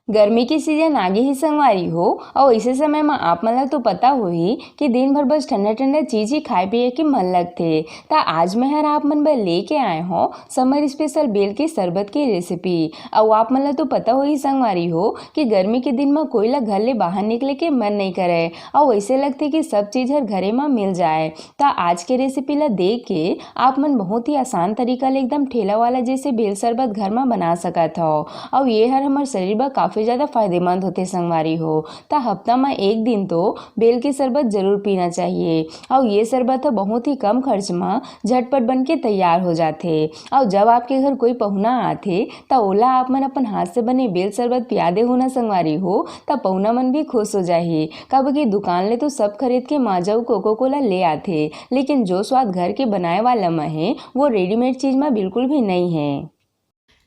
गर्मी की सीजन आगे ही संगवारी हो और ऐसे समय में आप मन ला तो पता होही कि दिन भर बस ठंडा ठंडा चीज ही खाए पिए के मन लगथे। ता आज मैं हर आप मन बर लेके आए हो समर स्पेशल बेल के शरबत की रेसिपी। और आप मन ला तो पता होही संगवारी हो कि गर्मी के दिन में कोई ला घर ले बाहर निकले के मन नहीं करे और वैसे लगते कि सब चीज हर घरे में मिल जाए। ता आज के रेसिपी ला देख के आप मन बहुत ही आसान तरीका ले एकदम ठेला वाला जैसे बेल शरबत घर में बना सकत हो। और ये हर हमारे शरीर बर काफी ज़्यादा फायदेमंद होते संगवारी हो। ता हफ्ता में एक दिन तो बेल के शरबत जरूर पीना चाहिए। और ये शरबत है बहुत ही कम खर्च में झटपट बन के तैयार हो जाते। और जब आपके घर कोई पहुना आते ता ओला आप मन अपन हाथ से बने बेल शरबत पिया दे हो ना संगवारी हो ता पहुना मन भी खुश हो जाही। कब की दुकान ले तो सब खरीद के माजाऊ कोको कोला ले आते, लेकिन जो स्वाद घर के बनाए वाला में है वो रेडीमेड चीज में बिल्कुल भी नहीं है।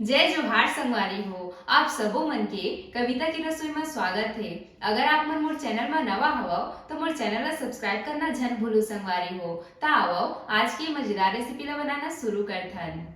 जय जोहार संगवारी हो। आप सबो मन के कविता की रसोई में स्वागत है। अगर आप मन मोर चैनल में नवा हवो तो मोर चैनल ला सब्सक्राइब करना झन भूलू संगवारी हो। ता आवो आज की मजेदार रेसिपी ला बनाना शुरू करथन।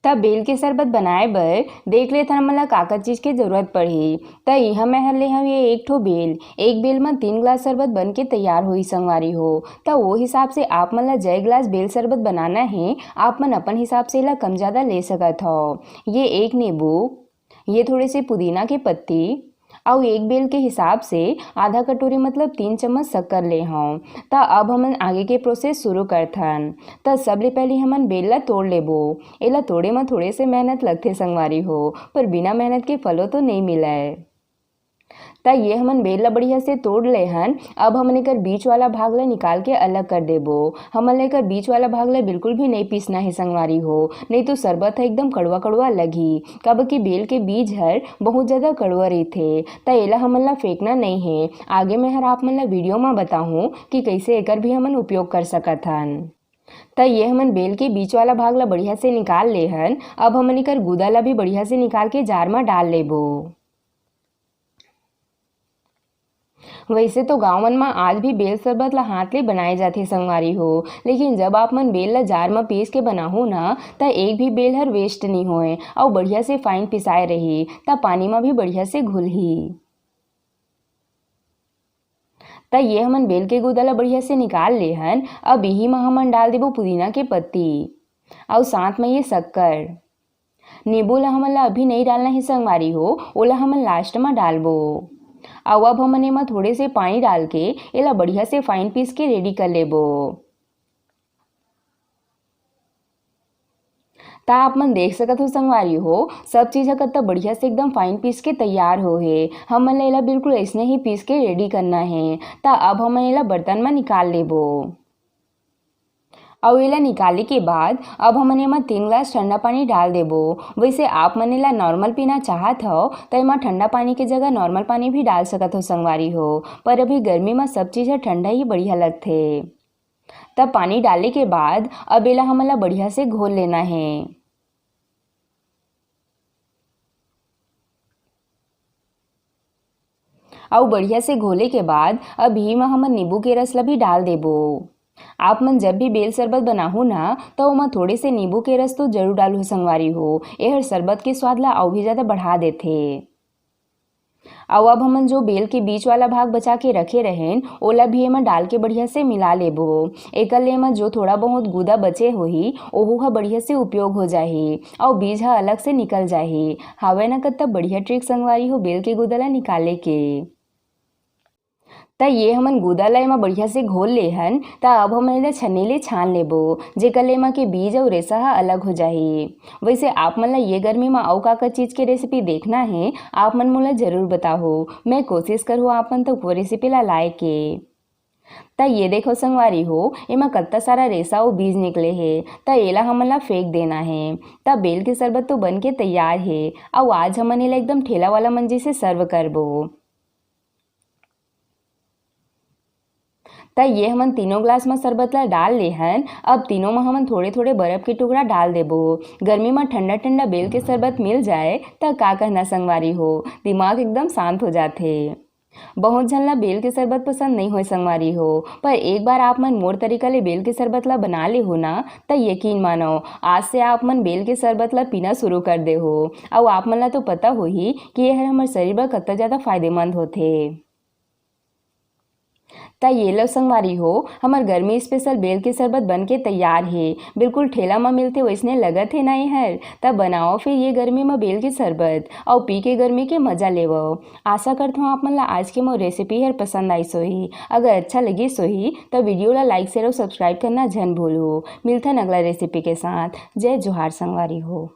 तब बेल के शरबत बनाए बर देख ले हमन ला का चीज के जरूरत पड़ही। त इहा मैं हर ले हव ये एक ठो बेल, एक बेल में 3 गिलास शरबत बन के तैयार होई संगवारी हो। त वो हिसाब से आप मन ला जय गिलास बेल शरबत बनाना है आप मन अपन हिसाब से ला कम ज्यादा ले सकत हो। ये एक नींबू, ये थोड़े से पुदीना के पत्ती और एक बेल के हिसाब से आधा कटोरी मतलब 3 चम्मच शक्कर ले हूँ। ता अब हमन आगे के प्रोसेस शुरू करथन। ता सबले पहले हमन बेल ला तोड़ लेबो। एला तोड़े में थोड़े से मेहनत लगथे संगवारी हो, पर बिना मेहनत के फलो तो नहीं मिले। ता ये हमन बेल ला बढ़िया से तोड़ ले हन। अब हमन एकर बीच वाला भाग ला निकाल के अलग कर देबो। हमन एकर बीच वाला भाग ला बिल्कुल भी नहीं पीसना है संगवारी हो, नहीं तो शरबत है एकदम कड़वा कड़वा लगी। कब की बेल के बीज हर बहुत ज्यादा कड़वा रहीथे। ता एला हमन ला फेंकना नहीं है। आगे मैं हर आप मन ला वीडियो में बताहूँ कि कैसे एकर भी हमन उपयोग कर सकत हन। त ये हमन बेल के बीच वाला भाग ला बढ़िया से निकाल ले हन। अब हमन एकर गुदा ला भी बढ़िया से निकाल के जार में डाल लेबो। वैसे तो गाँव मन में आज भी बेल शरबत ला हाथ ले बनाए जाते संगवारी हो, लेकिन जब आप मन बेल ला जार में पीस के बनाहो ना त एक भी बेल हर वेस्ट नहीं होए और बढ़िया से फाइन पिसाए रही। त पानी में भी बढ़िया से घुलही। त ये हमन बेल के गुदा ला बढ़िया से निकाल ले हन। अब यही में हमन डाल देबो पुदीना के पत्ती और साथ में ये शक्कर। नींबू ला हमन ला अभी नहीं डालना है संगवारी हो, ओला हमन लास्ट में डालबो। और अब हमन एमा थोड़े से पानी डाल के एला बढ़िया से फाइन पीस के रेडी कर लेबो। ता आप मन देख सकत हो संगवारी हो सब चीज कत्ता बढ़िया से एकदम फाइन पीस के तैयार हो है। हमन एला बिल्कुल ऐसने ही पीस के रेडी करना है। ता अब हमन एला बर्तन में निकाल लेबो। और एला निकाले के बाद अब हमन एमा 3 गिलास ठंडा पानी डाल देबो। वैसे आप मन एला नॉर्मल पीना चाहत हो तो एमा ठंडा पानी के जगह नॉर्मल पानी भी डाल सकत हो संगवारी हो, पर अभी गर्मी में सब चीज ठंडा ही बढ़िया लगथे। तब पानी डालने के बाद अब एला हमन ला बढ़िया से घोल लेना है। और बढ़िया से घोले के बाद अब ही में हमन नींबू के रस ला भी डाल देबो। आप मन जब भी बेल शरबत बनाहो ना तो ओमा थोड़े से नींबू के रस तो जरूर डालो संगवारी हो। यह शरबत के स्वाद ला और भी ज्यादा बढ़ा देथे। और अब हमन जो बेल के बीच वाला भाग बचा के रखे रहें ओला भी एमा डाल के बढ़िया से मिला लेबो। एकर ले एमा जो थोड़ा बहुत गुदा बचे होही ओहू ह बढ़िया से उपयोग हो जाही और बीज ह अलग से निकल जाही। हावे ना कत्ता बढ़िया ट्रिक संगवारी हो बेल के गुदा ला निकाले के। त ये हमन गुदा ला एमा बढ़िया से घोल ले हन। त अब हमन एला छन्नी ले छान लेबो, जेकर ले एमा के बीज और रेसा ह अलग हो जाही। वैसे आप मन ला ये गर्मी में अउ का चीज के रेसिपी देखना है आप मन मोला जरूर बताहो। मैं कोशिश करूँ आप मन तो वो रेसिपी ला लाए के। त ये देखो संगवारी हो एमा कत्ता सारा रेसा और बीज निकले है। त एला हमन ला फेंक देना है। त बेल के शरबत तो बन के तैयार है। और आज हमन एला एकदम ठेला वाला मंजी से सर्व करबो। त ये हमन तीनों ग्लास में शरबत ला डाल ले हन। अब तीनों में हमन थोड़े थोड़े बर्फ के टुकड़ा डाल देबो। गर्मी में ठंडा ठंडा बेल के शरबत मिल जाए त का कहना संगवारी हो, दिमाग एकदम शांत हो जाथे। बहुत झन ला बेल के शरबत पसंद नहीं होय संगवारी हो, पर एक बार आप मन मोर तरीका ले बेल के शरबत ला बना ले हो ना, त यकीन मानो आज से आप मन बेल के शरबत ला पीना शुरू कर दे हो। और आप मन ला तो पता होही कि यह हमारे शरीर बर कतका ज्यादा फायदेमंद होथे। त ये लो संगवारी हो, हमार गर्मी स्पेशल बेल के शरबत बन के तैयार है। बिल्कुल ठेला में मिलते वैसने लगत है ना हर। तब बनाओ फिर ये गर्मी में बेल के शरबत और पी के गर्मी के मजा लेवो। आशा करता हूँ आप मन ला आज के मोर रेसिपी हर पसंद आई सोही। अगर अच्छा लगी सोही तो वीडियो ला लाइक शेयर और सब्सक्राइब करना झन भूलो। मिलथन अगला रेसिपी के साथ। जय जोहार संगवारी हो।